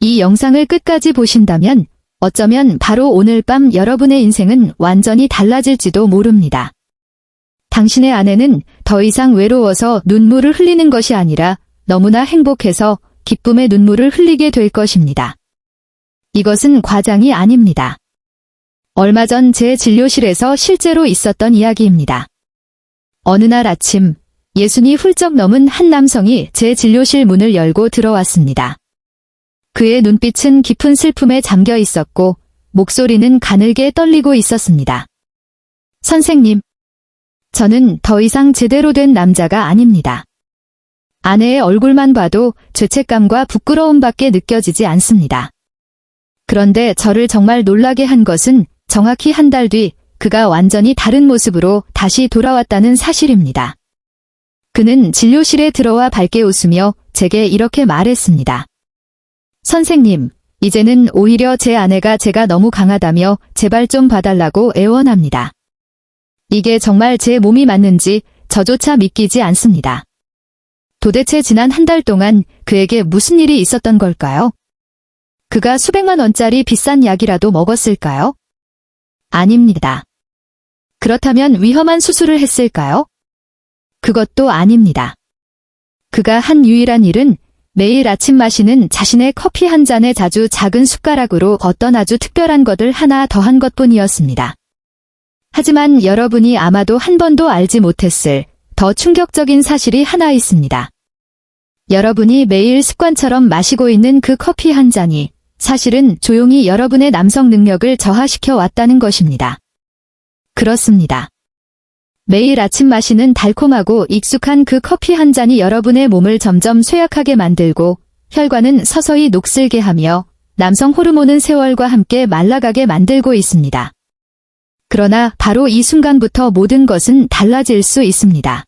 이 영상을 끝까지 보신다면 어쩌면 바로 오늘 밤 여러분의 인생은 완전히 달라질지도 모릅니다. 당신의 아내는 더 이상 외로워서 눈물을 흘리는 것이 아니라 너무나 행복해서 기쁨의 눈물을 흘리게 될 것입니다. 이것은 과장이 아닙니다. 얼마 전 제 진료실에서 실제로 있었던 이야기입니다. 어느 날 아침, 60이 훌쩍 넘은 한 남성이 제 진료실 문을 열고 들어왔습니다. 그의 눈빛은 깊은 슬픔에 잠겨 있었고 목소리는 가늘게 떨리고 있었습니다. 선생님, 저는 더 이상 제대로 된 남자가 아닙니다. 아내의 얼굴만 봐도 죄책감과 부끄러움밖에 느껴지지 않습니다. 그런데 저를 정말 놀라게 한 것은 정확히 한 달 뒤 그가 완전히 다른 모습으로 다시 돌아왔다는 사실입니다. 그는 진료실에 들어와 밝게 웃으며 제게 이렇게 말했습니다. 선생님, 이제는 오히려 제 아내가 제가 너무 강하다며 제발 좀 봐달라고 애원합니다. 이게 정말 제 몸이 맞는지 저조차 믿기지 않습니다. 도대체 지난 한 달 동안 그에게 무슨 일이 있었던 걸까요? 그가 수백만 원짜리 비싼 약이라도 먹었을까요? 아닙니다. 그렇다면 위험한 수술을 했을까요? 그것도 아닙니다. 그가 한 유일한 일은 매일 아침 마시는 자신의 커피 한 잔에 자주 작은 숟가락으로 어떤 아주 특별한 것을 하나 더한 것뿐이었습니다. 하지만 여러분이 아마도 한 번도 알지 못했을 더 충격적인 사실이 하나 있습니다. 여러분이 매일 습관처럼 마시고 있는 그 커피 한 잔이 사실은 조용히 여러분의 남성 능력을 저하시켜 왔다는 것입니다. 그렇습니다. 매일 아침 마시는 달콤하고 익숙한 그 커피 한 잔이 여러분의 몸을 점점 쇠약하게 만들고 혈관은 서서히 녹슬게 하며 남성 호르몬은 세월과 함께 말라가게 만들고 있습니다. 그러나 바로 이 순간부터 모든 것은 달라질 수 있습니다.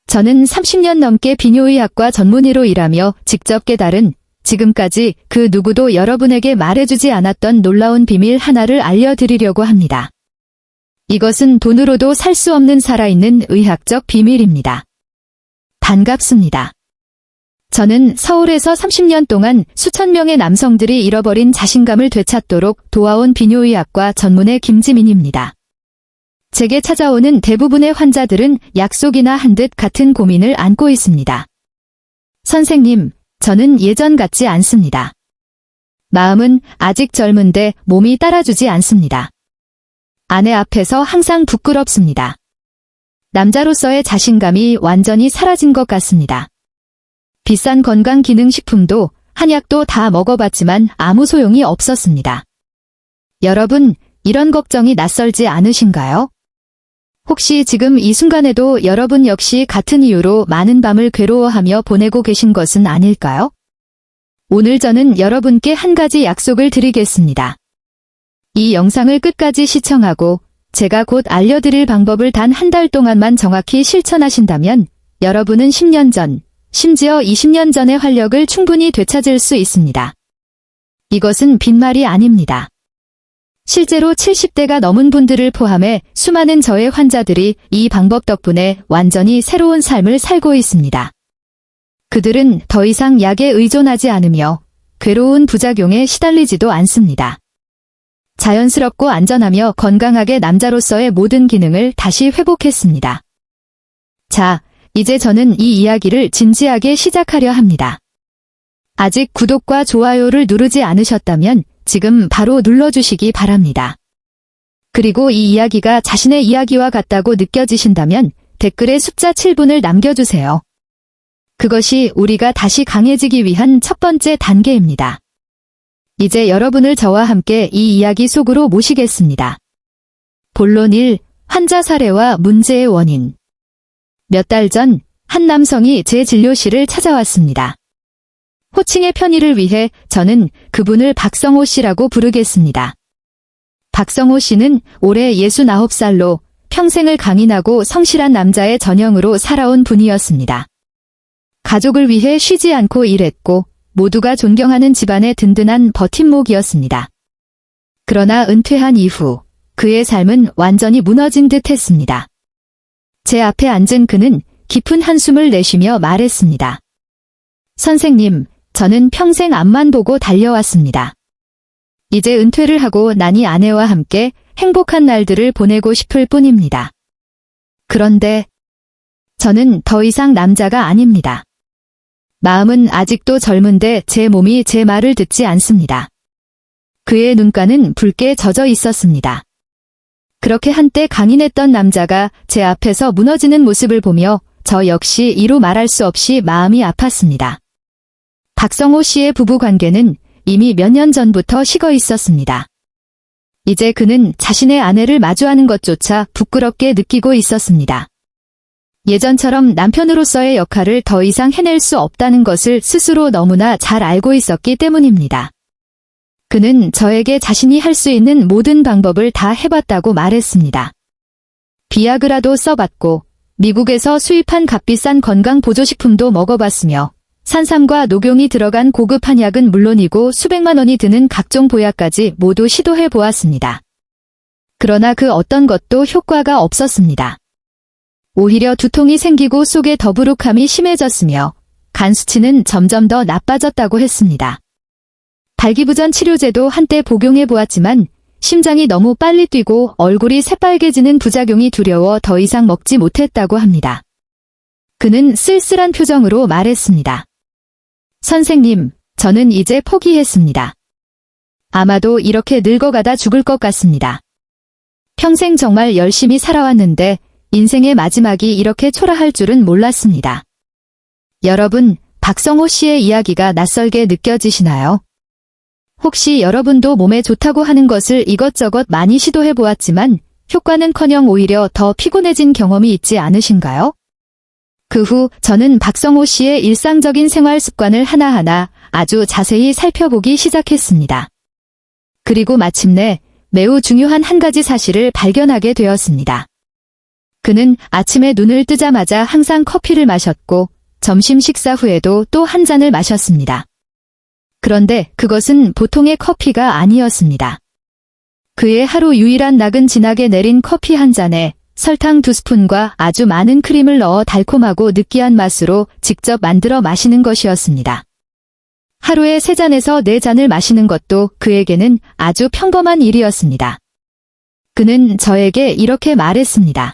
저는 30년 넘게 비뇨의학과 전문의로 일하며 직접 깨달은 지금까지 그 누구도 여러분에게 말해주지 않았던 놀라운 비밀 하나를 알려드리려고 합니다. 이것은 돈으로도 살 수 없는 살아있는 의학적 비밀입니다. 반갑습니다. 저는 서울에서 30년 동안 수천 명의 남성들이 잃어버린 자신감을 되찾도록 도와온 비뇨의학과 전문의 김지민입니다. 제게 찾아오는 대부분의 환자들은 약속이나 한 듯 같은 고민을 안고 있습니다. 선생님, 저는 예전 같지 않습니다. 마음은 아직 젊은데 몸이 따라주지 않습니다. 아내 앞에서 항상 부끄럽습니다. 남자로서의 자신감이 완전히 사라진 것 같습니다. 비싼 건강기능식품도 한약도 다 먹어봤지만 아무 소용이 없었습니다. 여러분, 이런 걱정이 낯설지 않으신가요? 혹시 지금 이 순간에도 여러분 역시 같은 이유로 많은 밤을 괴로워하며 보내고 계신 것은 아닐까요? 오늘 저는 여러분께 한 가지 약속을 드리겠습니다. 이 영상을 끝까지 시청하고 제가 곧 알려드릴 방법을 단 한 달 동안만 정확히 실천하신다면 여러분은 10년 전, 심지어 20년 전의 활력을 충분히 되찾을 수 있습니다. 이것은 빈말이 아닙니다. 실제로 70대가 넘은 분들을 포함해 수많은 저의 환자들이 이 방법 덕분에 완전히 새로운 삶을 살고 있습니다. 그들은 더 이상 약에 의존하지 않으며 괴로운 부작용에 시달리지도 않습니다. 자연스럽고 안전하며 건강하게 남자로서의 모든 기능을 다시 회복했습니다. 자, 이제 저는 이 이야기를 진지하게 시작하려 합니다. 아직 구독과 좋아요를 누르지 않으셨다면 지금 바로 눌러주시기 바랍니다. 그리고 이 이야기가 자신의 이야기와 같다고 느껴지신다면 댓글에 숫자 7분을 남겨주세요. 그것이 우리가 다시 강해지기 위한 첫 번째 단계입니다. 이제 여러분을 저와 함께 이 이야기 속으로 모시겠습니다. 본론 1. 환자 사례와 문제의 원인. 몇 달 전 한 남성이 제 진료실을 찾아왔습니다. 호칭의 편의를 위해 저는 그분을 박성호 씨라고 부르겠습니다. 박성호 씨는 올해 69살로 평생을 강인하고 성실한 남자의 전형으로 살아온 분이었습니다. 가족을 위해 쉬지 않고 일했고 모두가 존경하는 집안의 든든한 버팀목이었습니다. 그러나 은퇴한 이후 그의 삶은 완전히 무너진 듯 했습니다. 제 앞에 앉은 그는 깊은 한숨을 내쉬며 말했습니다. 선생님, 저는 평생 앞만 보고 달려왔습니다. 이제 은퇴를 하고 나니 아내와 함께 행복한 날들을 보내고 싶을 뿐입니다. 그런데 저는 더 이상 남자가 아닙니다. 마음은 아직도 젊은데 제 몸이 제 말을 듣지 않습니다. 그의 눈가는 붉게 젖어 있었습니다. 그렇게 한때 강인했던 남자가 제 앞에서 무너지는 모습을 보며 저 역시 이루 말할 수 없이 마음이 아팠습니다. 박성호 씨의 부부 관계는 이미 몇 년 전부터 식어 있었습니다. 이제 그는 자신의 아내를 마주하는 것조차 부끄럽게 느끼고 있었습니다. 예전처럼 남편으로서의 역할을 더 이상 해낼 수 없다는 것을 스스로 너무나 잘 알고 있었기 때문입니다. 그는 저에게 자신이 할 수 있는 모든 방법을 다 해봤다고 말했습니다. 비아그라도 써봤고 미국에서 수입한 값비싼 건강보조식품도 먹어봤으며 산삼과 녹용이 들어간 고급 한약은 물론이고 수백만 원이 드는 각종 보약까지 모두 시도해 보았습니다. 그러나 그 어떤 것도 효과가 없었습니다. 오히려 두통이 생기고 속의 더부룩함이 심해졌으며 간 수치는 점점 더 나빠졌다고 했습니다. 발기부전 치료제도 한때 복용해 보았지만 심장이 너무 빨리 뛰고 얼굴이 새빨개지는 부작용이 두려워 더 이상 먹지 못했다고 합니다. 그는 쓸쓸한 표정으로 말했습니다. 선생님, 저는 이제 포기했습니다. 아마도 이렇게 늙어가다 죽을 것 같습니다. 평생 정말 열심히 살아왔는데 인생의 마지막이 이렇게 초라할 줄은 몰랐습니다. 여러분, 박성호 씨의 이야기가 낯설게 느껴지시나요? 혹시 여러분도 몸에 좋다고 하는 것을 이것저것 많이 시도해 보았지만 효과는커녕 오히려 더 피곤해진 경험이 있지 않으신가요? 그 후 저는 박성호 씨의 일상적인 생활 습관을 하나하나 아주 자세히 살펴보기 시작했습니다. 그리고 마침내 매우 중요한 한 가지 사실을 발견하게 되었습니다. 그는 아침에 눈을 뜨자마자 항상 커피를 마셨고 점심 식사 후에도 또 한 잔을 마셨습니다. 그런데 그것은 보통의 커피가 아니었습니다. 그의 하루 유일한 낙은 진하게 내린 커피 한 잔에 설탕 2스푼과 아주 많은 크림을 넣어 달콤하고 느끼한 맛으로 직접 만들어 마시는 것이었습니다. 하루에 3잔에서 4잔을 마시는 것도 그에게는 아주 평범한 일이었습니다. 그는 저에게 이렇게 말했습니다.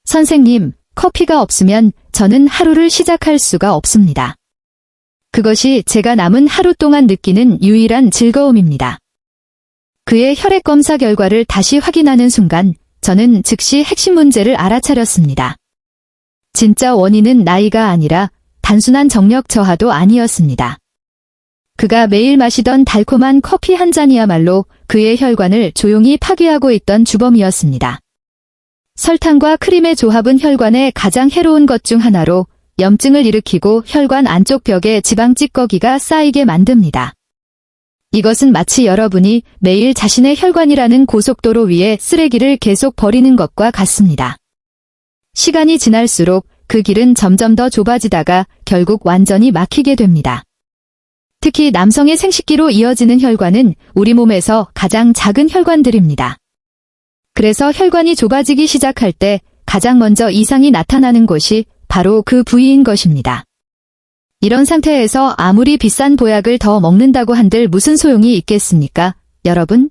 선생님, 커피가 없으면 저는 하루를 시작할 수가 없습니다. 그것이 제가 남은 하루 동안 느끼는 유일한 즐거움입니다. 그의 혈액 검사 결과를 다시 확인하는 순간 저는 즉시 핵심 문제를 알아차렸습니다. 진짜 원인은 나이가 아니라 단순한 정력 저하도 아니었습니다. 그가 매일 마시던 달콤한 커피 한 잔이야말로 그의 혈관을 조용히 파괴하고 있던 주범이었습니다. 설탕과 크림의 조합은 혈관에 가장 해로운 것 중 하나로 염증을 일으키고 혈관 안쪽 벽에 지방 찌꺼기가 쌓이게 만듭니다. 이것은 마치 여러분이 매일 자신의 혈관이라는 고속도로 위에 쓰레기를 계속 버리는 것과 같습니다. 시간이 지날수록 그 길은 점점 더 좁아지다가 결국 완전히 막히게 됩니다. 특히 남성의 생식기로 이어지는 혈관은 우리 몸에서 가장 작은 혈관들입니다. 그래서 혈관이 좁아지기 시작할 때 가장 먼저 이상이 나타나는 곳이 바로 그 부위인 것입니다. 이런 상태에서 아무리 비싼 보약을 더 먹는다고 한들 무슨 소용이 있겠습니까, 여러분?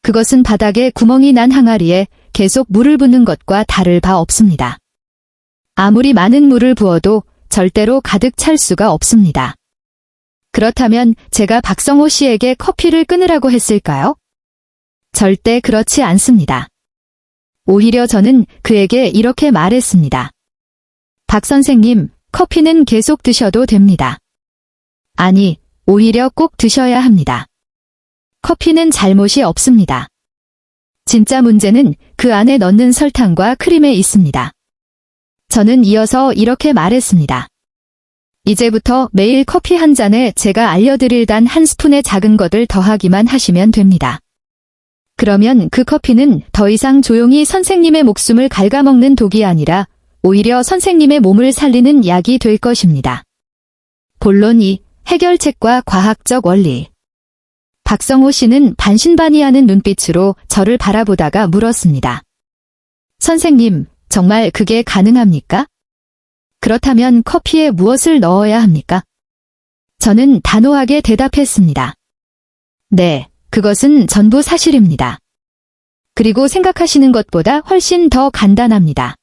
그것은 바닥에 구멍이 난 항아리에 계속 물을 붓는 것과 다를 바 없습니다. 아무리 많은 물을 부어도 절대로 가득 찰 수가 없습니다. 그렇다면 제가 박성호 씨에게 커피를 끊으라고 했을까요? 절대 그렇지 않습니다. 오히려 저는 그에게 이렇게 말했습니다. 박 선생님, 커피는 계속 드셔도 됩니다. 아니, 오히려 꼭 드셔야 합니다. 커피는 잘못이 없습니다. 진짜 문제는 그 안에 넣는 설탕과 크림에 있습니다. 저는 이어서 이렇게 말했습니다. 이제부터 매일 커피 한 잔에 제가 알려드릴 단 한 스푼의 작은 것을 더하기만 하시면 됩니다. 그러면 그 커피는 더 이상 조용히 선생님의 목숨을 갉아먹는 독이 아니라 오히려 선생님의 몸을 살리는 약이 될 것입니다. 본론 2. 해결책과 과학적 원리. 박성호 씨는 반신반의하는 눈빛으로 저를 바라보다가 물었습니다. 선생님, 정말 그게 가능합니까? 그렇다면 커피에 무엇을 넣어야 합니까? 저는 단호하게 대답했습니다. 네, 그것은 전부 사실입니다. 그리고 생각하시는 것보다 훨씬 더 간단합니다.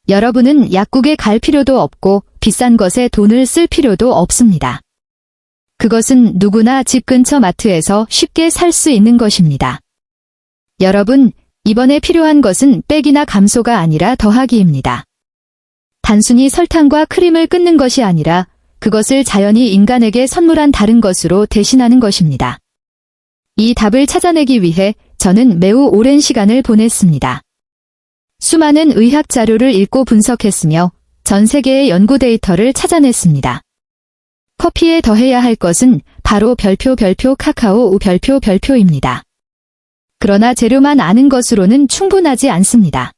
여러분은 약국에 갈 필요도 없고 비싼 것에 돈을 쓸 필요도 없습니다. 그것은 누구나 집 근처 마트에서 쉽게 살 수 있는 것입니다. 여러분, 이번에 필요한 것은 빼기나 감소가 아니라 더하기입니다. 단순히 설탕과 크림을 끊는 것이 아니라 그것을 자연히 인간에게 선물한 다른 것으로 대신하는 것입니다. 이 답을 찾아내기 위해 저는 매우 오랜 시간을 보냈습니다. 수많은 의학 자료를 읽고 분석했으며 전 세계의 연구 데이터를 찾아냈습니다. 커피에 더해야 할 것은 바로 별표 카카오 별표입니다. 그러나 재료만 아는 것으로는 충분하지 않습니다.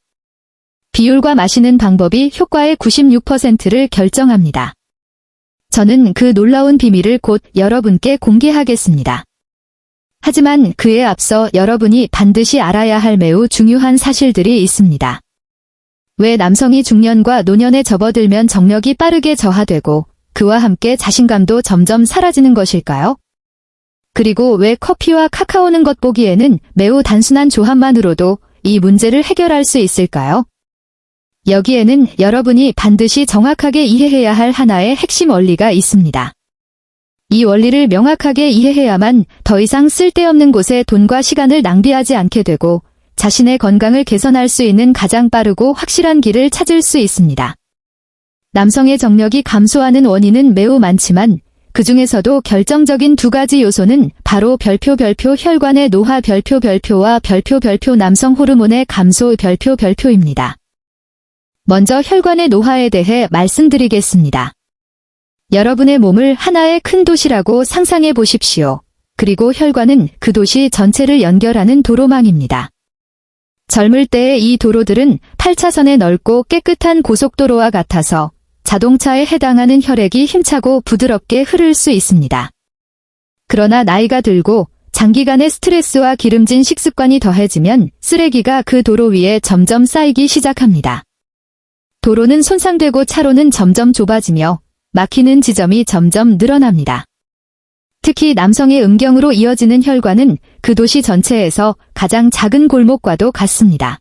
비율과 마시는 방법이 효과의 96%를 결정합니다. 저는 그 놀라운 비밀을 곧 여러분께 공개하겠습니다. 하지만 그에 앞서 여러분이 반드시 알아야 할 매우 중요한 사실들이 있습니다. 왜 남성이 중년과 노년에 접어들면 정력이 빠르게 저하되고 그와 함께 자신감도 점점 사라지는 것일까요? 그리고 왜 커피와 카카오는 겉보기에는 매우 단순한 조합만으로도 이 문제를 해결할 수 있을까요? 여기에는 여러분이 반드시 정확하게 이해해야 할 하나의 핵심 원리가 있습니다. 이 원리를 명확하게 이해해야만 더 이상 쓸데없는 곳에 돈과 시간을 낭비하지 않게 되고 자신의 건강을 개선할 수 있는 가장 빠르고 확실한 길을 찾을 수 있습니다. 남성의 정력이 감소하는 원인은 매우 많지만 그 중에서도 결정적인 두 가지 요소는 바로 별표 혈관의 노화 별표와 별표 남성 호르몬의 감소 별표입니다. 먼저 혈관의 노화에 대해 말씀드리겠습니다. 여러분의 몸을 하나의 큰 도시라고 상상해 보십시오. 그리고 혈관은 그 도시 전체를 연결하는 도로망입니다. 젊을 때의 이 도로들은 8차선의 넓고 깨끗한 고속도로와 같아서 자동차에 해당하는 혈액이 힘차고 부드럽게 흐를 수 있습니다. 그러나 나이가 들고 장기간의 스트레스와 기름진 식습관이 더해지면 쓰레기가 그 도로 위에 점점 쌓이기 시작합니다. 도로는 손상되고 차로는 점점 좁아지며 막히는 지점이 점점 늘어납니다. 특히 남성의 음경으로 이어지는 혈관은 그 도시 전체에서 가장 작은 골목과도 같습니다.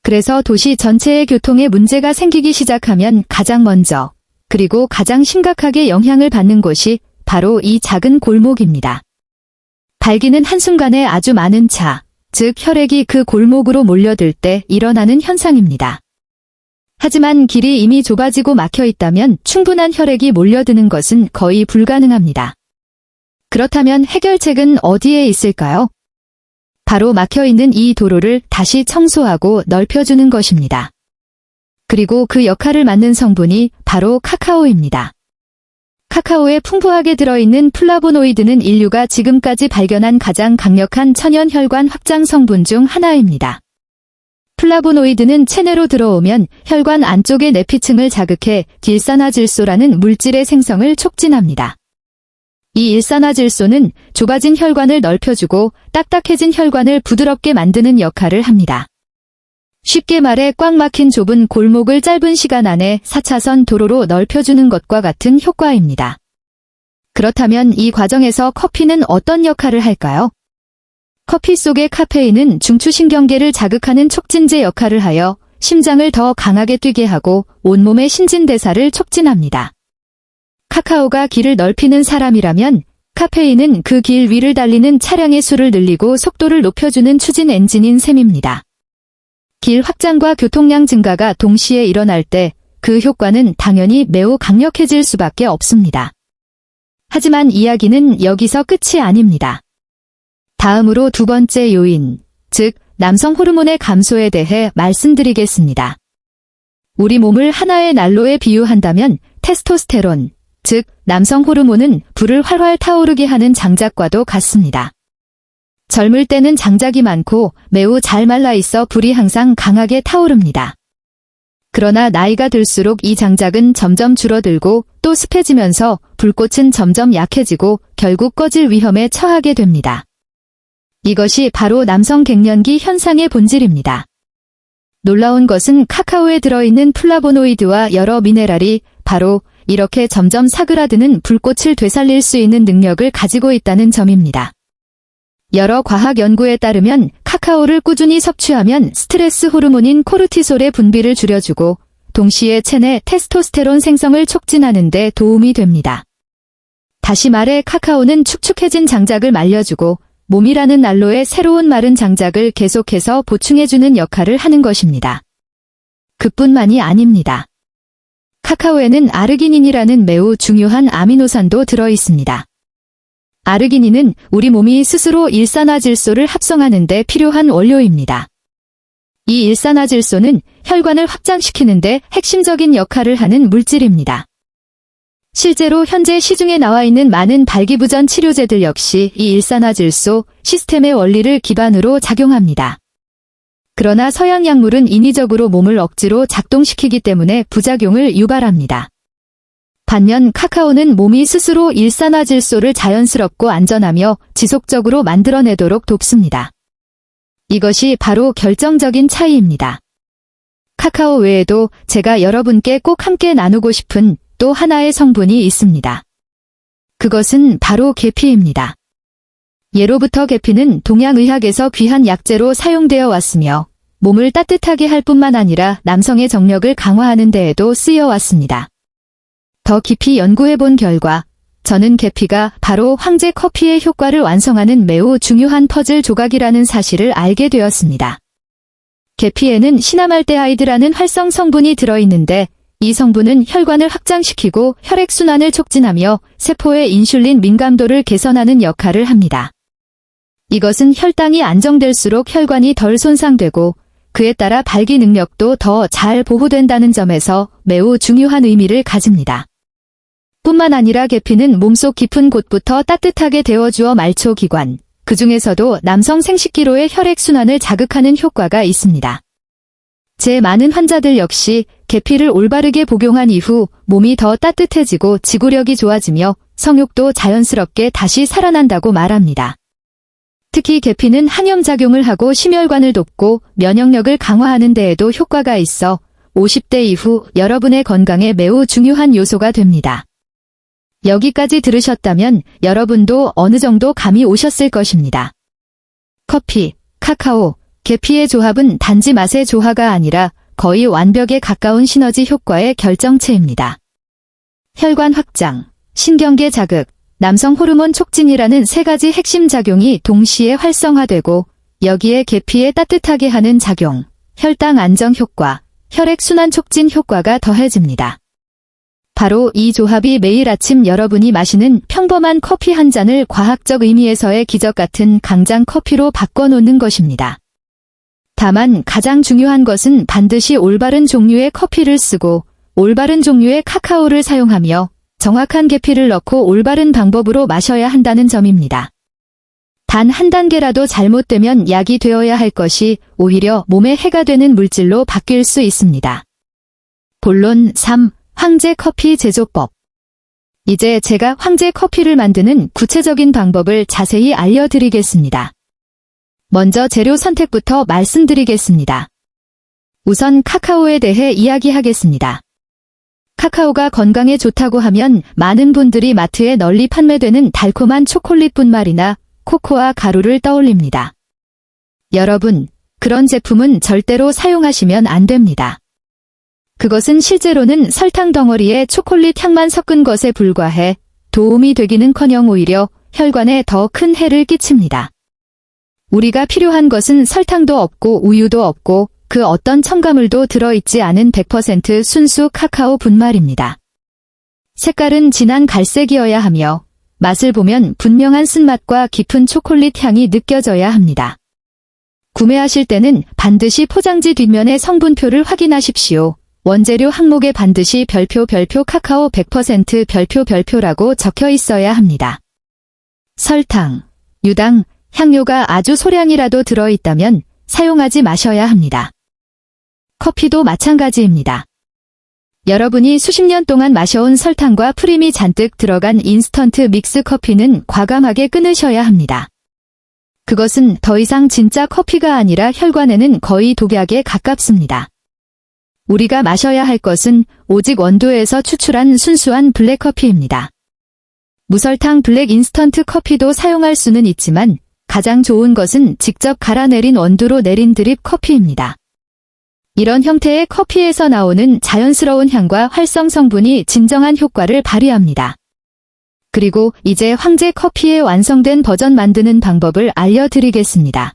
그래서 도시 전체의 교통에 문제가 생기기 시작하면 가장 먼저 그리고 가장 심각하게 영향을 받는 곳이 바로 이 작은 골목입니다. 발기는 한순간에 아주 많은 차, 즉 혈액이 그 골목으로 몰려들 때 일어나는 현상입니다. 하지만 길이 이미 좁아지고 막혀 있다면 충분한 혈액이 몰려드는 것은 거의 불가능합니다. 그렇다면 해결책은 어디에 있을까요? 바로 막혀있는 이 도로를 다시 청소하고 넓혀주는 것입니다. 그리고 그 역할을 맡는 성분이 바로 카카오입니다. 카카오에 풍부하게 들어있는 플라보노이드는 인류가 지금까지 발견한 가장 강력한 천연 혈관 확장 성분 중 하나입니다. 플라보노이드는 체내로 들어오면 혈관 안쪽의 내피층을 자극해 일산화질소라는 물질의 생성을 촉진합니다. 이 일산화질소는 좁아진 혈관을 넓혀주고 딱딱해진 혈관을 부드럽게 만드는 역할을 합니다. 쉽게 말해 꽉 막힌 좁은 골목을 짧은 시간 안에 4차선 도로로 넓혀주는 것과 같은 효과입니다. 그렇다면 이 과정에서 커피는 어떤 역할을 할까요? 커피 속의 카페인은 중추신경계를 자극하는 촉진제 역할을 하여 심장을 더 강하게 뛰게 하고 온몸의 신진대사를 촉진합니다. 카카오가 길을 넓히는 사람이라면 카페인은 그 길 위를 달리는 차량의 수를 늘리고 속도를 높여주는 추진 엔진인 셈입니다. 길 확장과 교통량 증가가 동시에 일어날 때 그 효과는 당연히 매우 강력해질 수밖에 없습니다. 하지만 이야기는 여기서 끝이 아닙니다. 다음으로 두 번째 요인, 즉 남성 호르몬의 감소에 대해 말씀드리겠습니다. 우리 몸을 하나의 난로에 비유한다면 테스토스테론, 즉 남성 호르몬은 불을 활활 타오르게 하는 장작과도 같습니다. 젊을 때는 장작이 많고 매우 잘 말라 있어 불이 항상 강하게 타오릅니다. 그러나 나이가 들수록 이 장작은 점점 줄어들고 또 습해지면서 불꽃은 점점 약해지고 결국 꺼질 위험에 처하게 됩니다. 이것이 바로 남성 갱년기 현상의 본질입니다. 놀라운 것은 카카오에 들어있는 플라보노이드와 여러 미네랄이 바로 이렇게 점점 사그라드는 불꽃을 되살릴 수 있는 능력을 가지고 있다는 점입니다. 여러 과학 연구에 따르면 카카오를 꾸준히 섭취하면 스트레스 호르몬인 코르티솔의 분비를 줄여주고 동시에 체내 테스토스테론 생성을 촉진하는 데 도움이 됩니다. 다시 말해 카카오는 축축해진 장작을 말려주고 몸이라는 난로에 새로운 마른 장작을 계속해서 보충해주는 역할을 하는 것입니다. 그뿐만이 아닙니다. 카카오에는 아르기닌이라는 매우 중요한 아미노산도 들어있습니다. 아르기닌은 우리 몸이 스스로 일산화질소를 합성하는 데 필요한 원료입니다. 이 일산화질소는 혈관을 확장시키는 데 핵심적인 역할을 하는 물질입니다. 실제로 현재 시중에 나와 있는 많은 발기부전 치료제들 역시 이 일산화질소 시스템의 원리를 기반으로 작용합니다. 그러나 서양 약물은 인위적으로 몸을 억지로 작동시키기 때문에 부작용을 유발합니다. 반면 카카오는 몸이 스스로 일산화질소를 자연스럽고 안전하며 지속적으로 만들어내도록 돕습니다. 이것이 바로 결정적인 차이입니다. 카카오 외에도 제가 여러분께 꼭 함께 나누고 싶은 또 하나의 성분이 있습니다. 그것은 바로 계피입니다. 예로부터 계피는 동양의학에서 귀한 약재로 사용되어 왔으며 몸을 따뜻하게 할 뿐만 아니라 남성의 정력을 강화하는 데에도 쓰여왔습니다. 더 깊이 연구해본 결과 저는 계피가 바로 황제 커피의 효과를 완성하는 매우 중요한 퍼즐 조각이라는 사실을 알게 되었습니다. 계피에는 시나말데하이드라는 활성 성분이 들어있는데 이 성분은 혈관을 확장시키고 혈액순환을 촉진하며 세포의 인슐린 민감도를 개선하는 역할을 합니다. 이것은 혈당이 안정될수록 혈관이 덜 손상되고 그에 따라 발기 능력도 더 잘 보호된다는 점에서 매우 중요한 의미를 가집니다. 뿐만 아니라 계피는 몸속 깊은 곳부터 따뜻하게 데워주어 말초기관, 그 중에서도 남성 생식기로의 혈액순환을 자극하는 효과가 있습니다. 제 많은 환자들 역시 계피를 올바르게 복용한 이후 몸이 더 따뜻해지고 지구력이 좋아지며 성욕도 자연스럽게 다시 살아난다고 말합니다. 특히 계피는 항염작용을 하고 심혈관을 돕고 면역력을 강화하는 데에도 효과가 있어 50대 이후 여러분의 건강에 매우 중요한 요소가 됩니다. 여기까지 들으셨다면 여러분도 어느 정도 감이 오셨을 것입니다. 커피, 카카오, 계피의 조합은 단지 맛의 조화가 아니라 거의 완벽에 가까운 시너지 효과의 결정체입니다. 혈관 확장, 신경계 자극, 남성 호르몬 촉진이라는 세 가지 핵심 작용이 동시에 활성화되고 여기에 계피의 따뜻하게 하는 작용, 혈당 안정 효과, 혈액순환 촉진 효과가 더해집니다. 바로 이 조합이 매일 아침 여러분이 마시는 평범한 커피 한 잔을 과학적 의미에서의 기적 같은 강장 커피로 바꿔놓는 것입니다. 다만 가장 중요한 것은 반드시 올바른 종류의 커피를 쓰고 올바른 종류의 카카오를 사용하며 정확한 계피를 넣고 올바른 방법으로 마셔야 한다는 점입니다. 단 한 단계라도 잘못되면 약이 되어야 할 것이 오히려 몸에 해가 되는 물질로 바뀔 수 있습니다. 본론 3. 황제 커피 제조법. 이제 제가 황제 커피를 만드는 구체적인 방법을 자세히 알려드리겠습니다. 먼저 재료 선택부터 말씀드리겠습니다. 우선 카카오에 대해 이야기하겠습니다. 카카오가 건강에 좋다고 하면 많은 분들이 마트에 널리 판매되는 달콤한 초콜릿 분말이나 코코아 가루를 떠올립니다. 여러분, 그런 제품은 절대로 사용하시면 안 됩니다. 그것은 실제로는 설탕 덩어리에 초콜릿 향만 섞은 것에 불과해 도움이 되기는커녕 오히려 혈관에 더 큰 해를 끼칩니다. 우리가 필요한 것은 설탕도 없고 우유도 없고 그 어떤 첨가물도 들어있지 않은 100% 순수 카카오 분말입니다. 색깔은 진한 갈색이어야 하며 맛을 보면 분명한 쓴맛과 깊은 초콜릿 향이 느껴져야 합니다. 구매하실 때는 반드시 포장지 뒷면의 성분표를 확인하십시오. 원재료 항목에 반드시 별표 카카오 100% 별표라고 적혀 있어야 합니다. 설탕, 유당, 향료가 아주 소량이라도 들어있다면 사용하지 마셔야 합니다. 커피도 마찬가지입니다. 여러분이 수십 년 동안 마셔온 설탕과 프림이 잔뜩 들어간 인스턴트 믹스 커피는 과감하게 끊으셔야 합니다. 그것은 더 이상 진짜 커피가 아니라 혈관에는 거의 독약에 가깝습니다. 우리가 마셔야 할 것은 오직 원두에서 추출한 순수한 블랙커피입니다. 무설탕 블랙 인스턴트 커피도 사용할 수는 있지만 가장 좋은 것은 직접 갈아내린 원두로 내린 드립 커피입니다. 이런 형태의 커피에서 나오는 자연스러운 향과 활성 성분이 진정한 효과를 발휘합니다. 그리고 이제 황제 커피의 완성된 버전 만드는 방법을 알려드리겠습니다.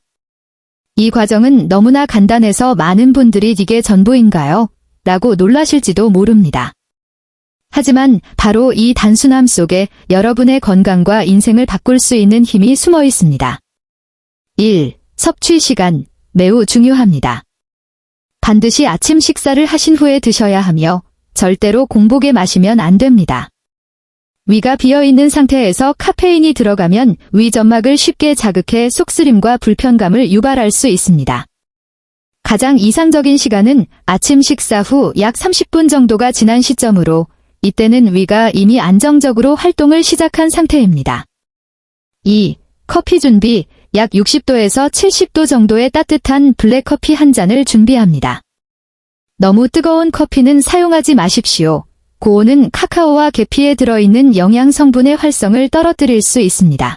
이 과정은 너무나 간단해서 많은 분들이 이게 전부인가요? 라고 놀라실지도 모릅니다. 하지만 바로 이 단순함 속에 여러분의 건강과 인생을 바꿀 수 있는 힘이 숨어 있습니다. 1. 섭취 시간, 매우 중요합니다. 반드시 아침 식사를 하신 후에 드셔야 하며 절대로 공복에 마시면 안 됩니다. 위가 비어있는 상태에서 카페인이 들어가면 위 점막을 쉽게 자극해 속쓰림과 불편감을 유발할 수 있습니다. 가장 이상적인 시간은 아침 식사 후 약 30분 정도가 지난 시점으로 이때는 위가 이미 안정적으로 활동을 시작한 상태입니다. 2. 커피 준비, 약 60도에서 70도 정도의 따뜻한 블랙커피 한 잔을 준비합니다. 너무 뜨거운 커피는 사용하지 마십시오. 고온은 카카오와 계피에 들어있는 영양 성분의 활성을 떨어뜨릴 수 있습니다.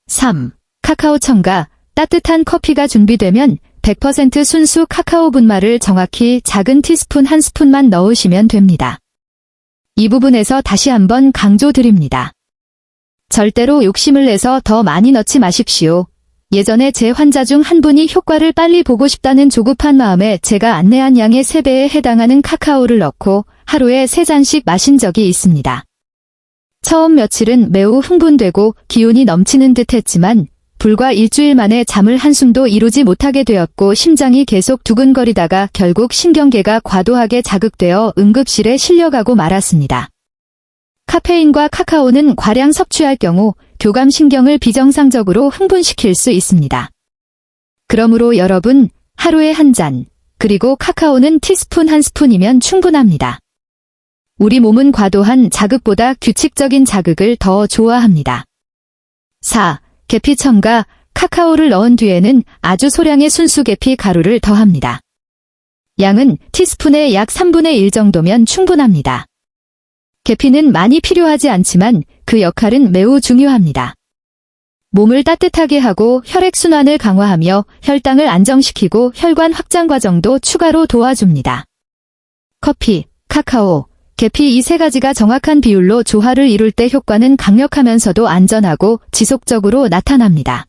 3. 카카오 첨가, 따뜻한 커피가 준비되면 100% 순수 카카오 분말을 정확히 작은 티스푼 한 스푼만 넣으시면 됩니다. 이 부분에서 다시 한번 강조드립니다. 절대로 욕심을 내서 더 많이 넣지 마십시오. 예전에 제 환자 중 한 분이 효과를 빨리 보고 싶다는 조급한 마음에 제가 안내한 양의 3배에 해당하는 카카오를 넣고 하루에 3잔씩 마신 적이 있습니다. 처음 며칠은 매우 흥분되고 기운이 넘치는 듯 했지만 불과 일주일 만에 잠을 한숨도 이루지 못하게 되었고 심장이 계속 두근거리다가 결국 신경계가 과도하게 자극되어 응급실에 실려가고 말았습니다. 카페인과 카카오는 과량 섭취할 경우 교감신경을 비정상적으로 흥분시킬 수 있습니다. 그러므로 여러분, 하루에 한 잔, 그리고 카카오는 티스푼 한 스푼이면 충분합니다. 우리 몸은 과도한 자극보다 규칙적인 자극을 더 좋아합니다. 4. 계피 첨가, 카카오를 넣은 뒤에는 아주 소량의 순수 계피 가루를 더합니다. 양은 티스푼의 약 3분의 1 정도면 충분합니다. 계피는 많이 필요하지 않지만 그 역할은 매우 중요합니다. 몸을 따뜻하게 하고 혈액순환을 강화하며 혈당을 안정시키고 혈관 확장 과정도 추가로 도와줍니다. 커피, 카카오, 계피 이 3가지가 정확한 비율로 조화를 이룰 때 효과는 강력하면서도 안전하고 지속적으로 나타납니다.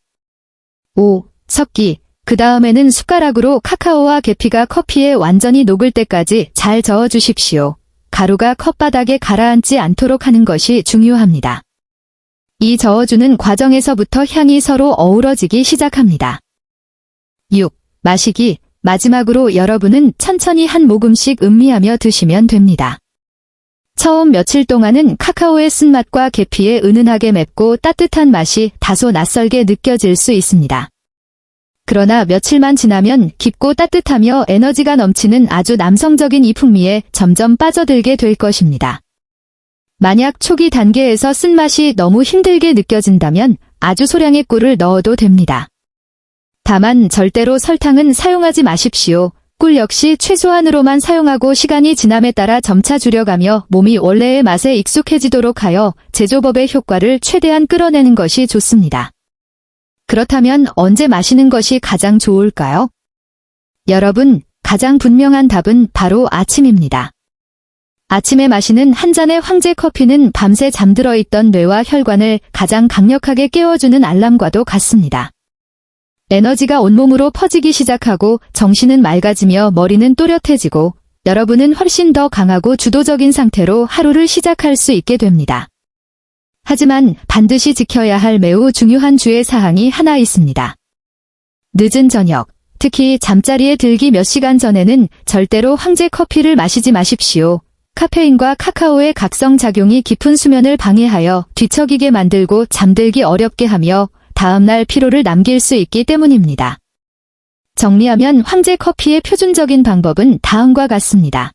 5. 섞기, 그 다음에는 숟가락으로 카카오와 계피가 커피에 완전히 녹을 때까지 잘 저어주십시오. 가루가 컵바닥에 가라앉지 않도록 하는 것이 중요합니다. 이 저어주는 과정에서부터 향이 서로 어우러지기 시작합니다. 6. 마시기, 마지막으로 여러분은 천천히 한 모금씩 음미하며 드시면 됩니다. 처음 며칠 동안은 카카오의 쓴맛과 계피의 은은하게 맵고 따뜻한 맛이 다소 낯설게 느껴질 수 있습니다. 그러나 며칠만 지나면 깊고 따뜻하며 에너지가 넘치는 아주 남성적인 이 풍미에 점점 빠져들게 될 것입니다. 만약 초기 단계에서 쓴맛이 너무 힘들게 느껴진다면 아주 소량의 꿀을 넣어도 됩니다. 다만 절대로 설탕은 사용하지 마십시오. 꿀 역시 최소한으로만 사용하고 시간이 지남에 따라 점차 줄여가며 몸이 원래의 맛에 익숙해지도록 하여 제조법의 효과를 최대한 끌어내는 것이 좋습니다. 그렇다면 언제 마시는 것이 가장 좋을까요? 여러분, 가장 분명한 답은 바로 아침입니다. 아침에 마시는 한 잔의 황제 커피는 밤새 잠들어 있던 뇌와 혈관을 가장 강력하게 깨워주는 알람과도 같습니다. 에너지가 온몸으로 퍼지기 시작하고 정신은 맑아지며 머리는 또렷해지고 여러분은 훨씬 더 강하고 주도적인 상태로 하루를 시작할 수 있게 됩니다. 하지만 반드시 지켜야 할 매우 중요한 주의 사항이 하나 있습니다. 늦은 저녁, 특히 잠자리에 들기 몇 시간 전에는 절대로 황제 커피를 마시지 마십시오. 카페인과 카카오의 각성작용이 깊은 수면을 방해하여 뒤척이게 만들고 잠들기 어렵게 하며 다음날 피로를 남길 수 있기 때문입니다. 정리하면 황제 커피의 표준적인 방법은 다음과 같습니다.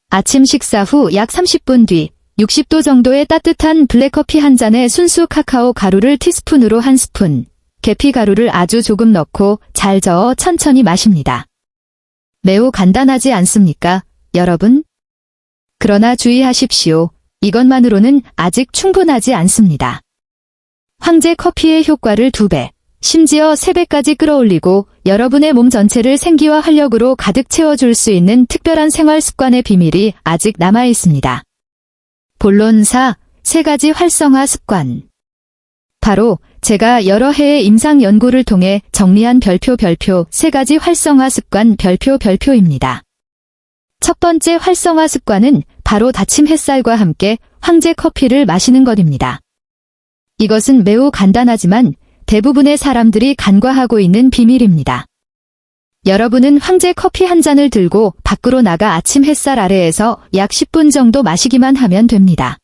아침 식사 후 약 30분 뒤 60도 정도의 따뜻한 블랙커피 한 잔에 순수 카카오 가루를 티스푼으로 한 스푼, 계피 가루를 아주 조금 넣고 잘 저어 천천히 마십니다. 매우 간단하지 않습니까, 여러분? 그러나 주의하십시오. 이것만으로는 아직 충분하지 않습니다. 황제 커피의 효과를 2배, 심지어 3배까지 끌어올리고 여러분의 몸 전체를 생기와 활력으로 가득 채워줄 수 있는 특별한 생활 습관의 비밀이 아직 남아 있습니다. 본론 4. 3가지 활성화 습관. 바로 제가 여러 해의 임상 연구를 통해 정리한 별표 3가지 활성화 습관 별표입니다. 첫 번째 활성화 습관은 바로 아침 햇살과 함께 황제 커피를 마시는 것입니다. 이것은 매우 간단하지만 대부분의 사람들이 간과하고 있는 비밀입니다. 여러분은 황제 커피 한 잔을 들고 밖으로 나가 아침 햇살 아래에서 약 10분 정도 마시기만 하면 됩니다.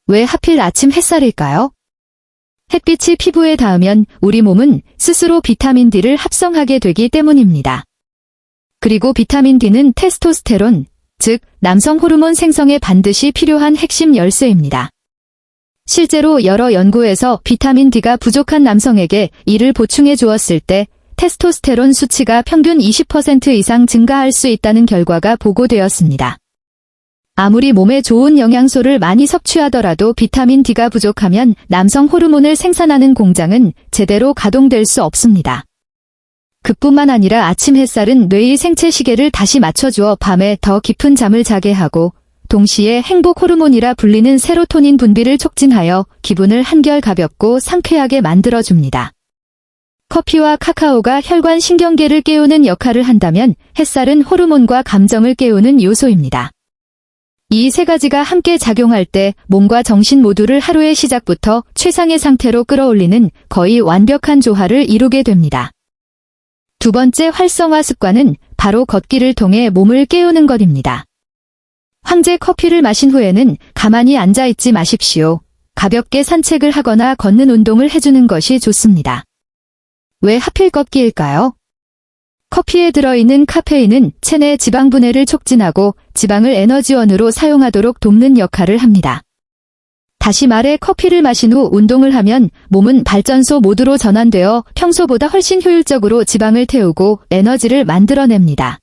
왜 하필 아침 햇살일까요? 햇빛이 피부에 닿으면 우리 몸은 스스로 비타민 D를 합성하게 되기 때문입니다. 그리고 비타민 D는 테스토스테론, 즉 남성 호르몬 생성에 반드시 필요한 핵심 열쇠입니다. 실제로 여러 연구에서 비타민 D가 부족한 남성에게 이를 보충해 주었을 때 테스토스테론 수치가 평균 20% 이상 증가할 수 있다는 결과가 보고되었습니다. 아무리 몸에 좋은 영양소를 많이 섭취하더라도 비타민 D가 부족하면 남성 호르몬을 생산하는 공장은 제대로 가동될 수 없습니다. 그뿐만 아니라 아침 햇살은 뇌의 생체 시계를 다시 맞춰주어 밤에 더 깊은 잠을 자게 하고 동시에 행복 호르몬이라 불리는 세로토닌 분비를 촉진하여 기분을 한결 가볍고 상쾌하게 만들어줍니다. 커피와 카카오가 혈관 신경계를 깨우는 역할을 한다면 햇살은 호르몬과 감정을 깨우는 요소입니다. 이 3가지가 함께 작용할 때 몸과 정신 모두를 하루의 시작부터 최상의 상태로 끌어올리는 거의 완벽한 조화를 이루게 됩니다. 두 번째 활성화 습관은 바로 걷기를 통해 몸을 깨우는 것입니다. 황제 커피를 마신 후에는 가만히 앉아있지 마십시오. 가볍게 산책을 하거나 걷는 운동을 해주는 것이 좋습니다. 왜 하필 걷기일까요? 커피에 들어있는 카페인은 체내 지방 분해를 촉진하고 지방을 에너지원으로 사용하도록 돕는 역할을 합니다. 다시 말해 커피를 마신 후 운동을 하면 몸은 발전소 모드로 전환되어 평소보다 훨씬 효율적으로 지방을 태우고 에너지를 만들어냅니다.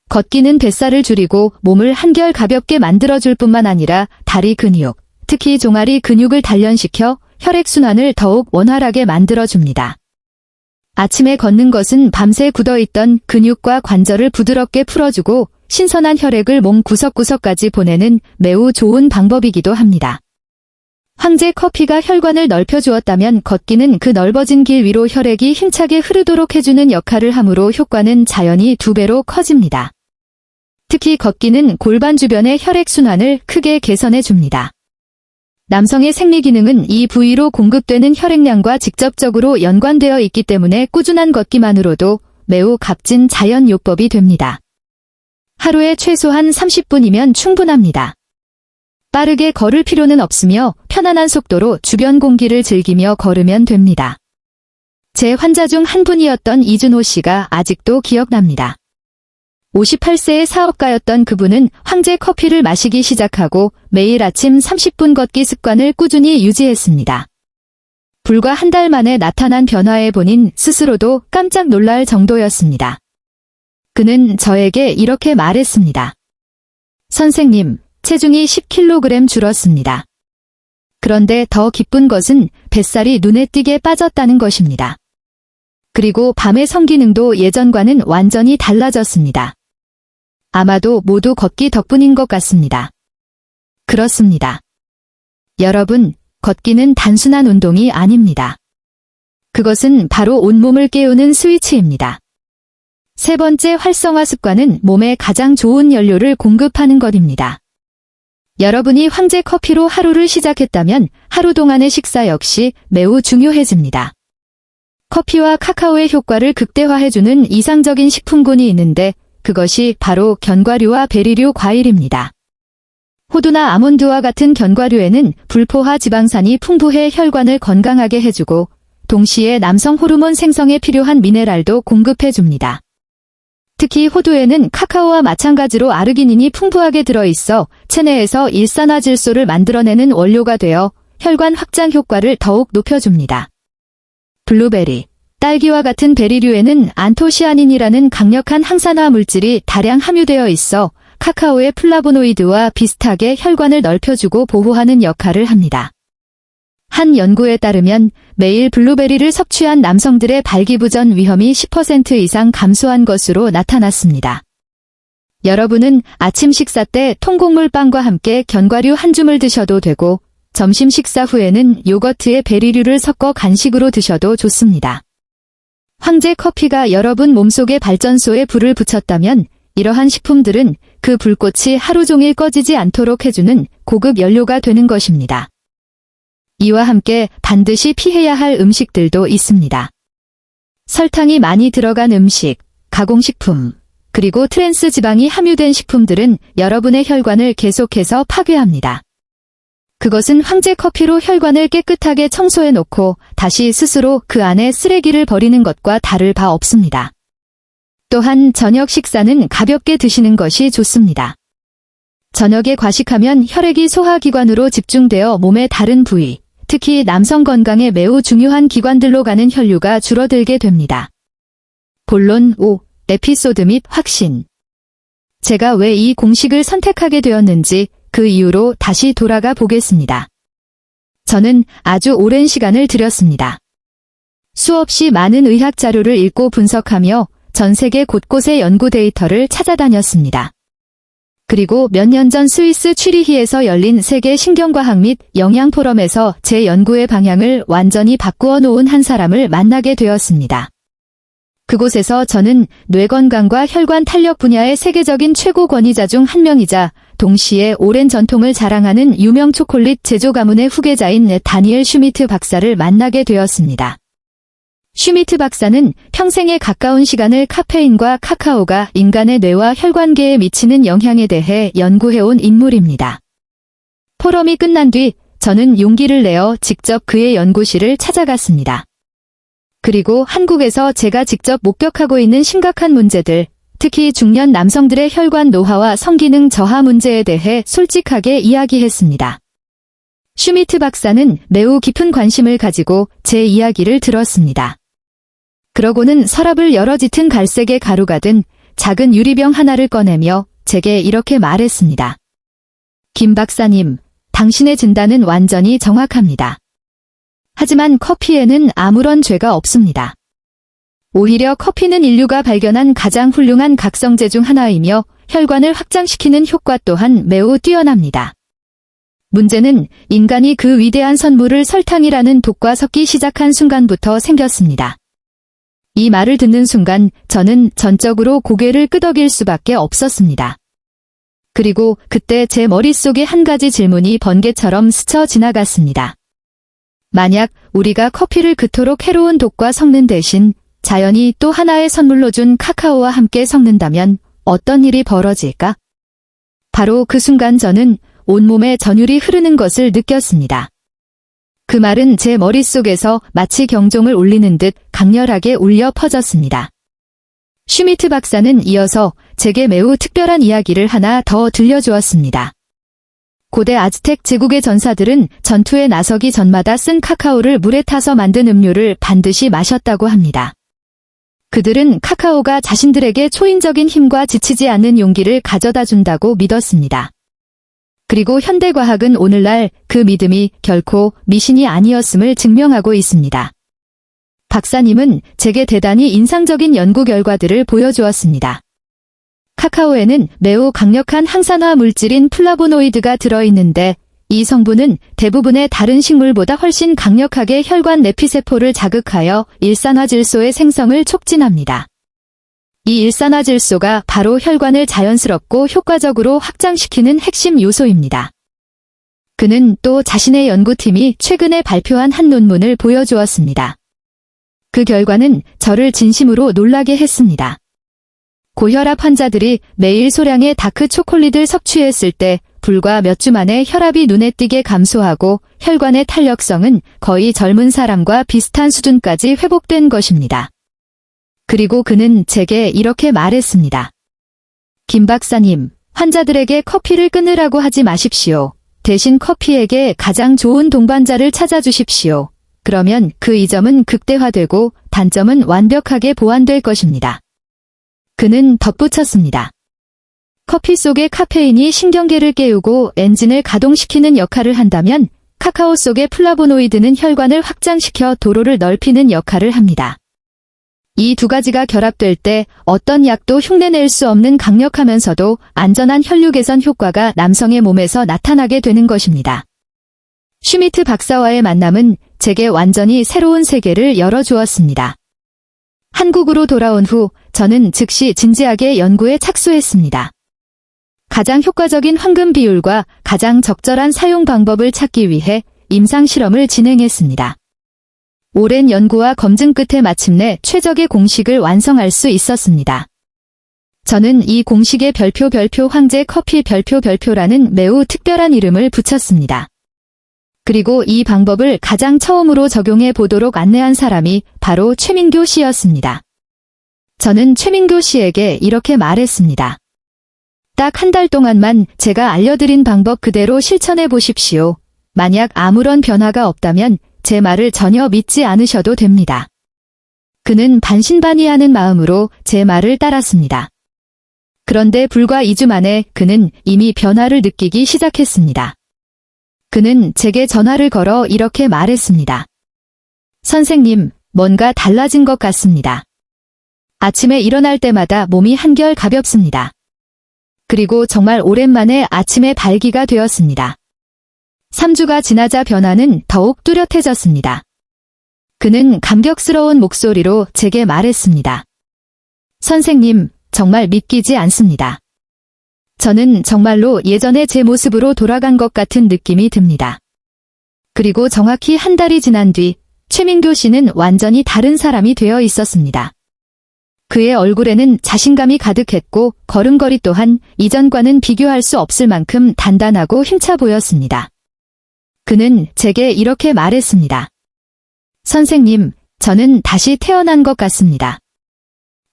걷기는 뱃살을 줄이고 몸을 한결 가볍게 만들어줄 뿐만 아니라 다리 근육, 특히 종아리 근육을 단련시켜 혈액순환을 더욱 원활하게 만들어줍니다. 아침에 걷는 것은 밤새 굳어있던 근육과 관절을 부드럽게 풀어주고 신선한 혈액을 몸 구석구석까지 보내는 매우 좋은 방법이기도 합니다. 황제 커피가 혈관을 넓혀주었다면 걷기는 그 넓어진 길 위로 혈액이 힘차게 흐르도록 해주는 역할을 하므로 효과는 자연히 2배로 커집니다. 특히 걷기는 골반 주변의 혈액순환을 크게 개선해줍니다. 남성의 생리기능은 이 부위로 공급되는 혈액량과 직접적으로 연관되어 있기 때문에 꾸준한 걷기만으로도 매우 값진 자연요법이 됩니다. 하루에 최소한 30분이면 충분합니다. 빠르게 걸을 필요는 없으며 편안한 속도로 주변 공기를 즐기며 걸으면 됩니다. 제 환자 중 한 분이었던 이준호 씨가 아직도 기억납니다. 58세의 사업가였던 그분은 황제 커피를 마시기 시작하고 매일 아침 30분 걷기 습관을 꾸준히 유지했습니다. 불과 한 달 만에 나타난 변화에 본인 스스로도 깜짝 놀랄 정도였습니다. 그는 저에게 이렇게 말했습니다. 선생님, 체중이 10kg 줄었습니다. 그런데 더 기쁜 것은 뱃살이 눈에 띄게 빠졌다는 것입니다. 그리고 밤의 성기능도 예전과는 완전히 달라졌습니다. 아마도 모두 걷기 덕분인 것 같습니다. 그렇습니다. 여러분, 걷기는 단순한 운동이 아닙니다. 그것은 바로 온몸을 깨우는 스위치입니다. 세 번째 활성화 습관은 몸에 가장 좋은 연료를 공급하는 것입니다. 여러분이 황제 커피로 하루를 시작했다면 하루 동안의 식사 역시 매우 중요해집니다. 커피와 카카오의 효과를 극대화해주는 이상적인 식품군이 있는데 그것이 바로 견과류와 베리류 과일입니다. 호두나 아몬드와 같은 견과류에는 불포화 지방산이 풍부해 혈관을 건강하게 해주고 동시에 남성 호르몬 생성에 필요한 미네랄도 공급해줍니다. 특히 호두에는 카카오와 마찬가지로 아르기닌이 풍부하게 들어있어 체내에서 일산화질소를 만들어내는 원료가 되어 혈관 확장 효과를 더욱 높여줍니다. 블루베리, 딸기와 같은 베리류에는 안토시아닌이라는 강력한 항산화 물질이 다량 함유되어 있어 카카오의 플라보노이드와 비슷하게 혈관을 넓혀주고 보호하는 역할을 합니다. 한 연구에 따르면 매일 블루베리를 섭취한 남성들의 발기부전 위험이 10% 이상 감소한 것으로 나타났습니다. 여러분은 아침 식사 때 통곡물 빵과 함께 견과류 한 줌을 드셔도 되고 점심 식사 후에는 요거트에 베리류를 섞어 간식으로 드셔도 좋습니다. 황제 커피가 여러분 몸속의 발전소에 불을 붙였다면 이러한 식품들은 그 불꽃이 하루 종일 꺼지지 않도록 해주는 고급 연료가 되는 것입니다. 이와 함께 반드시 피해야 할 음식들도 있습니다. 설탕이 많이 들어간 음식, 가공식품, 그리고 트랜스 지방이 함유된 식품들은 여러분의 혈관을 계속해서 파괴합니다. 그것은 황제 커피로 혈관을 깨끗하게 청소해 놓고 다시 스스로 그 안에 쓰레기를 버리는 것과 다를 바 없습니다. 또한 저녁 식사는 가볍게 드시는 것이 좋습니다. 저녁에 과식하면 혈액이 소화기관으로 집중되어 몸의 다른 부위, 특히 남성 건강에 매우 중요한 기관들로 가는 혈류가 줄어들게 됩니다. 본론 5. 에피소드 및 확신. 제가 왜 이 공식을 선택하게 되었는지 그 이유로 다시 돌아가 보겠습니다. 저는 아주 오랜 시간을 들였습니다. 수없이 많은 의학 자료를 읽고 분석하며 전 세계 곳곳의 연구 데이터를 찾아다녔습니다. 그리고 몇 년 전 스위스 취리히에서 열린 세계 신경과학 및 영양 포럼에서 제 연구의 방향을 완전히 바꾸어 놓은 한 사람을 만나게 되었습니다. 그곳에서 저는 뇌건강과 혈관 탄력 분야의 세계적인 최고 권위자 중 한 명이자 동시에 오랜 전통을 자랑하는 유명 초콜릿 제조 가문의 후계자인 다니엘 슈미트 박사를 만나게 되었습니다. 슈미트 박사는 평생에 가까운 시간을 카페인과 카카오가 인간의 뇌와 혈관계에 미치는 영향에 대해 연구해온 인물입니다. 포럼이 끝난 뒤 저는 용기를 내어 직접 그의 연구실을 찾아갔습니다. 그리고 한국에서 제가 직접 목격하고 있는 심각한 문제들, 특히 중년 남성들의 혈관 노화와 성기능 저하 문제에 대해 솔직하게 이야기했습니다. 슈미트 박사는 매우 깊은 관심을 가지고 제 이야기를 들었습니다. 그러고는 서랍을 열어 짙은 갈색의 가루가 든 작은 유리병 하나를 꺼내며 제게 이렇게 말했습니다. 김 박사님, 당신의 진단은 완전히 정확합니다. 하지만 커피에는 아무런 죄가 없습니다. 오히려 커피는 인류가 발견한 가장 훌륭한 각성제 중 하나이며 혈관을 확장시키는 효과 또한 매우 뛰어납니다. 문제는 인간이 그 위대한 선물을 설탕이라는 독과 섞기 시작한 순간부터 생겼습니다. 이 말을 듣는 순간 저는 전적으로 고개를 끄덕일 수밖에 없었습니다. 그리고 그때 제 머릿속에 한 가지 질문이 번개처럼 스쳐 지나갔습니다. 만약 우리가 커피를 그토록 해로운 독과 섞는 대신 자연이 또 하나의 선물로 준 카카오와 함께 섞는다면 어떤 일이 벌어질까? 바로 그 순간 저는 온몸에 전율이 흐르는 것을 느꼈습니다. 그 말은 제 머릿속에서 마치 경종을 울리는 듯 강렬하게 울려 퍼졌습니다. 슈미트 박사는 이어서 제게 매우 특별한 이야기를 하나 더 들려주었습니다. 고대 아즈텍 제국의 전사들은 전투에 나서기 전마다 쓴 카카오를 물에 타서 만든 음료를 반드시 마셨다고 합니다. 그들은 카카오가 자신들에게 초인적인 힘과 지치지 않는 용기를 가져다 준다고 믿었습니다. 그리고 현대과학은 오늘날 그 믿음이 결코 미신이 아니었음을 증명하고 있습니다. 박사님은 제게 대단히 인상적인 연구 결과들을 보여주었습니다. 카카오에는 매우 강력한 항산화 물질인 플라보노이드가 들어있는데 이 성분은 대부분의 다른 식물보다 훨씬 강력하게 혈관 내피세포를 자극하여 일산화질소의 생성을 촉진합니다. 이 일산화질소가 바로 혈관을 자연스럽고 효과적으로 확장시키는 핵심 요소입니다. 그는 또 자신의 연구팀이 최근에 발표한 한 논문을 보여주었습니다. 그 결과는 저를 진심으로 놀라게 했습니다. 고혈압 환자들이 매일 소량의 다크 초콜릿을 섭취했을 때 불과 몇 주 만에 혈압이 눈에 띄게 감소하고 혈관의 탄력성은 거의 젊은 사람과 비슷한 수준까지 회복된 것입니다. 그리고 그는 제게 이렇게 말했습니다. 김 박사님, 환자들에게 커피를 끊으라고 하지 마십시오. 대신 커피에게 가장 좋은 동반자를 찾아주십시오. 그러면 그 이점은 극대화되고 단점은 완벽하게 보완될 것입니다. 그는 덧붙였습니다. 커피 속의 카페인이 신경계를 깨우고 엔진을 가동시키는 역할을 한다면 카카오 속의 플라보노이드는 혈관을 확장시켜 도로를 넓히는 역할을 합니다. 이 두 가지가 결합될 때 어떤 약도 흉내낼 수 없는 강력하면서도 안전한 혈류 개선 효과가 남성의 몸에서 나타나게 되는 것입니다. 슈미트 박사와의 만남은 제게 완전히 새로운 세계를 열어주었습니다. 한국으로 돌아온 후 저는 즉시 진지하게 연구에 착수했습니다. 가장 효과적인 황금 비율과 가장 적절한 사용 방법을 찾기 위해 임상 실험을 진행했습니다. 오랜 연구와 검증 끝에 마침내 최적의 공식을 완성할 수 있었습니다. 저는 이 공식에 별표 황제 커피 별표라는 매우 특별한 이름을 붙였습니다. 그리고 이 방법을 가장 처음으로 적용해 보도록 안내한 사람이 바로 최민교 씨였습니다. 저는 최민교 씨에게 이렇게 말했습니다. 딱 한 달 동안만 제가 알려드린 방법 그대로 실천해 보십시오. 만약 아무런 변화가 없다면 제 말을 전혀 믿지 않으셔도 됩니다. 그는 반신반의하는 마음으로 제 말을 따랐습니다. 그런데 불과 2주 만에 그는 이미 변화를 느끼기 시작했습니다. 그는 제게 전화를 걸어 이렇게 말했습니다. 선생님, 뭔가 달라진 것 같습니다. 아침에 일어날 때마다 몸이 한결 가볍습니다. 그리고 정말 오랜만에 아침에 발기가 되었습니다. 3주가 지나자 변화는 더욱 뚜렷해졌습니다. 그는 감격스러운 목소리로 제게 말했습니다. 선생님, 정말 믿기지 않습니다. 저는 정말로 예전의 제 모습으로 돌아간 것 같은 느낌이 듭니다. 그리고 정확히 한 달이 지난 뒤 최민교 씨는 완전히 다른 사람이 되어 있었습니다. 그의 얼굴에는 자신감이 가득했고 걸음걸이 또한 이전과는 비교할 수 없을 만큼 단단하고 힘차 보였습니다. 그는 제게 이렇게 말했습니다. 선생님, 저는 다시 태어난 것 같습니다.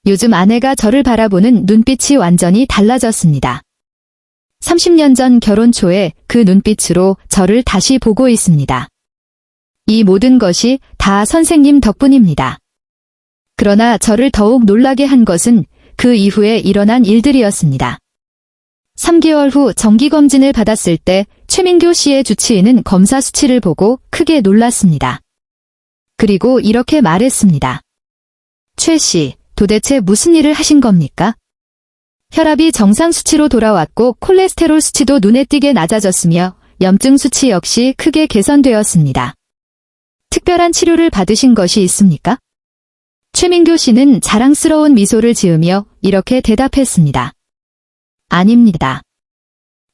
요즘 아내가 저를 바라보는 눈빛이 완전히 달라졌습니다. 30년 전 결혼 초에 그 눈빛으로 저를 다시 보고 있습니다. 이 모든 것이 다 선생님 덕분입니다. 그러나 저를 더욱 놀라게 한 것은 그 이후에 일어난 일들이었습니다. 3개월 후 정기검진을 받았을 때 최민교 씨의 주치의는 검사 수치를 보고 크게 놀랐습니다. 그리고 이렇게 말했습니다. 최 씨, 도대체 무슨 일을 하신 겁니까? 혈압이 정상 수치로 돌아왔고 콜레스테롤 수치도 눈에 띄게 낮아졌으며 염증 수치 역시 크게 개선되었습니다. 특별한 치료를 받으신 것이 있습니까? 최민교 씨는 자랑스러운 미소를 지으며 이렇게 대답했습니다. 아닙니다.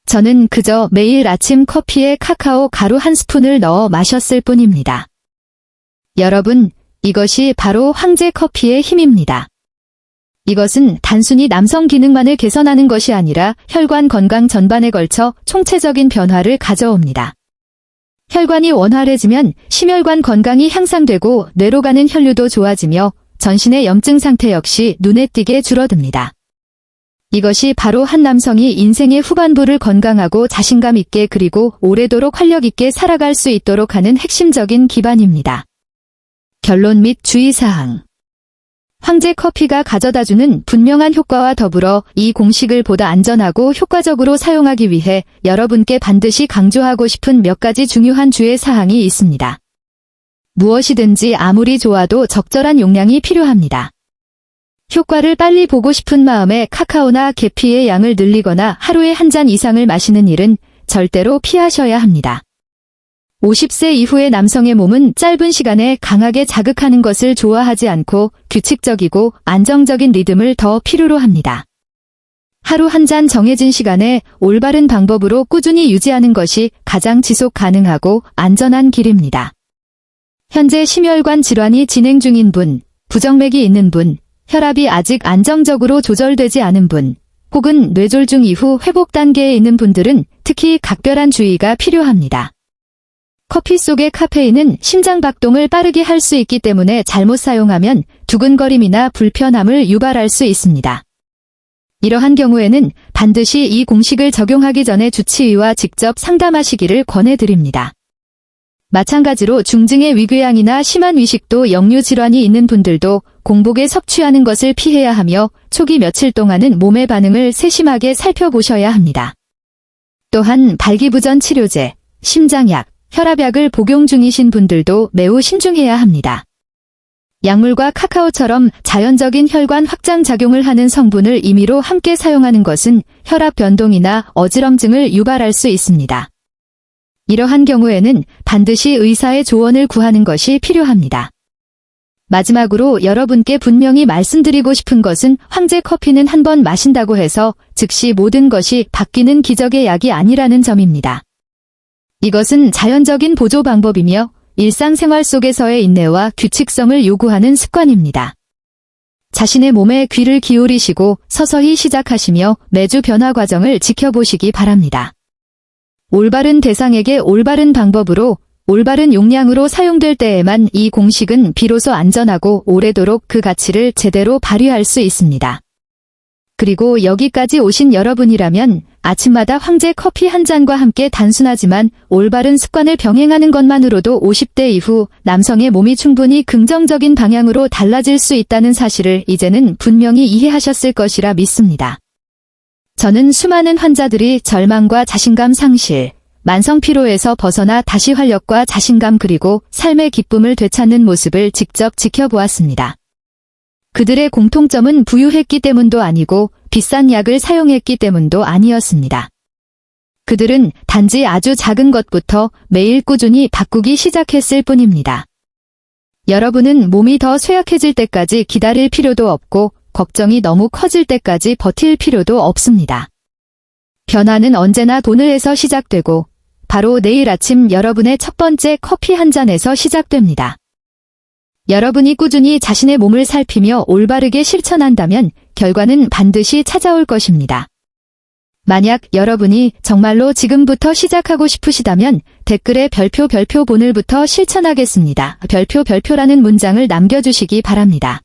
저는 그저 매일 아침 커피에 카카오 가루 한 스푼을 넣어 마셨을 뿐입니다. 여러분, 이것이 바로 황제 커피의 힘입니다. 이것은 단순히 남성 기능만을 개선하는 것이 아니라 혈관 건강 전반에 걸쳐 총체적인 변화를 가져옵니다. 혈관이 원활해지면 심혈관 건강이 향상되고 뇌로 가는 혈류도 좋아지며 전신의 염증 상태 역시 눈에 띄게 줄어듭니다. 이것이 바로 한 남성이 인생의 후반부를 건강하고 자신감 있게 그리고 오래도록 활력 있게 살아갈 수 있도록 하는 핵심적인 기반입니다. 결론 및 주의사항. 황제 커피가 가져다주는 분명한 효과와 더불어 이 공식을 보다 안전하고 효과적으로 사용하기 위해 여러분께 반드시 강조하고 싶은 몇 가지 중요한 주의사항이 있습니다. 무엇이든지 아무리 좋아도 적절한 용량이 필요합니다. 효과를 빨리 보고 싶은 마음에 카카오나 계피의 양을 늘리거나 하루에 한 잔 이상을 마시는 일은 절대로 피하셔야 합니다. 50세 이후의 남성의 몸은 짧은 시간에 강하게 자극하는 것을 좋아하지 않고 규칙적이고 안정적인 리듬을 더 필요로 합니다. 하루 한 잔 정해진 시간에 올바른 방법으로 꾸준히 유지하는 것이 가장 지속 가능하고 안전한 길입니다. 현재 심혈관 질환이 진행 중인 분, 부정맥이 있는 분, 혈압이 아직 안정적으로 조절되지 않은 분, 혹은 뇌졸중 이후 회복 단계에 있는 분들은 특히 각별한 주의가 필요합니다. 커피 속의 카페인은 심장 박동을 빠르게 할 수 있기 때문에 잘못 사용하면 두근거림이나 불편함을 유발할 수 있습니다. 이러한 경우에는 반드시 이 공식을 적용하기 전에 주치의와 직접 상담하시기를 권해드립니다. 마찬가지로 중증의 위궤양이나 심한 위식도 역류 질환이 있는 분들도 공복에 섭취하는 것을 피해야 하며 초기 며칠 동안은 몸의 반응을 세심하게 살펴보셔야 합니다. 또한 발기부전 치료제, 심장약, 혈압약을 복용 중이신 분들도 매우 신중해야 합니다. 약물과 카카오처럼 자연적인 혈관 확장 작용을 하는 성분을 임의로 함께 사용하는 것은 혈압 변동이나 어지럼증을 유발할 수 있습니다. 이러한 경우에는 반드시 의사의 조언을 구하는 것이 필요합니다. 마지막으로 여러분께 분명히 말씀드리고 싶은 것은 황제 커피는 한 번 마신다고 해서 즉시 모든 것이 바뀌는 기적의 약이 아니라는 점입니다. 이것은 자연적인 보조 방법이며 일상생활 속에서의 인내와 규칙성을 요구하는 습관입니다. 자신의 몸에 귀를 기울이시고 서서히 시작하시며 매주 변화 과정을 지켜보시기 바랍니다. 올바른 대상에게 올바른 방법으로 올바른 용량으로 사용될 때에만 이 공식은 비로소 안전하고 오래도록 그 가치를 제대로 발휘할 수 있습니다. 그리고 여기까지 오신 여러분이라면 아침마다 황제 커피 한 잔과 함께 단순하지만 올바른 습관을 병행하는 것만으로도 50대 이후 남성의 몸이 충분히 긍정적인 방향으로 달라질 수 있다는 사실을 이제는 분명히 이해하셨을 것이라 믿습니다. 저는 수많은 환자들이 절망과 자신감 상실, 만성 피로에서 벗어나 다시 활력과 자신감 그리고 삶의 기쁨을 되찾는 모습을 직접 지켜보았습니다. 그들의 공통점은 부유했기 때문도 아니고 비싼 약을 사용했기 때문도 아니었습니다. 그들은 단지 아주 작은 것부터 매일 꾸준히 바꾸기 시작했을 뿐입니다. 여러분은 몸이 더 쇠약해질 때까지 기다릴 필요도 없고 걱정이 너무 커질 때까지 버틸 필요도 없습니다. 변화는 언제나 돈을에서 시작되고 바로 내일 아침 여러분의 첫 번째 커피 한 잔에서 시작됩니다. 여러분이 꾸준히 자신의 몸을 살피며 올바르게 실천한다면 결과는 반드시 찾아올 것입니다. 만약 여러분이 정말로 지금부터 시작하고 싶으시다면 댓글에 별표 오늘부터 실천하겠습니다. 별표라는 문장을 남겨주시기 바랍니다.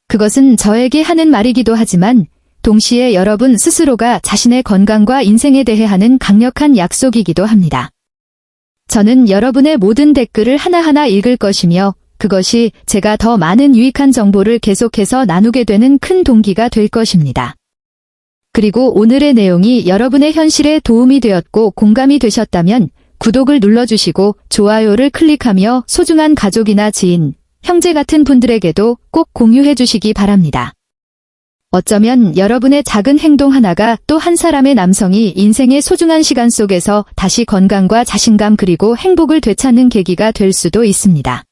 그것은 저에게 하는 말이기도 하지만 동시에 여러분 스스로가 자신의 건강과 인생에 대해 하는 강력한 약속이기도 합니다. 저는 여러분의 모든 댓글을 하나하나 읽을 것이며 그것이 제가 더 많은 유익한 정보를 계속해서 나누게 되는 큰 동기가 될 것입니다. 그리고 오늘의 내용이 여러분의 현실에 도움이 되었고 공감이 되셨다면 구독을 눌러주시고 좋아요를 클릭하며 소중한 가족이나 지인, 형제 같은 분들에게도 꼭 공유해 주시기 바랍니다. 어쩌면 여러분의 작은 행동 하나가 또 한 사람의 남성이 인생의 소중한 시간 속에서 다시 건강과 자신감 그리고 행복을 되찾는 계기가 될 수도 있습니다.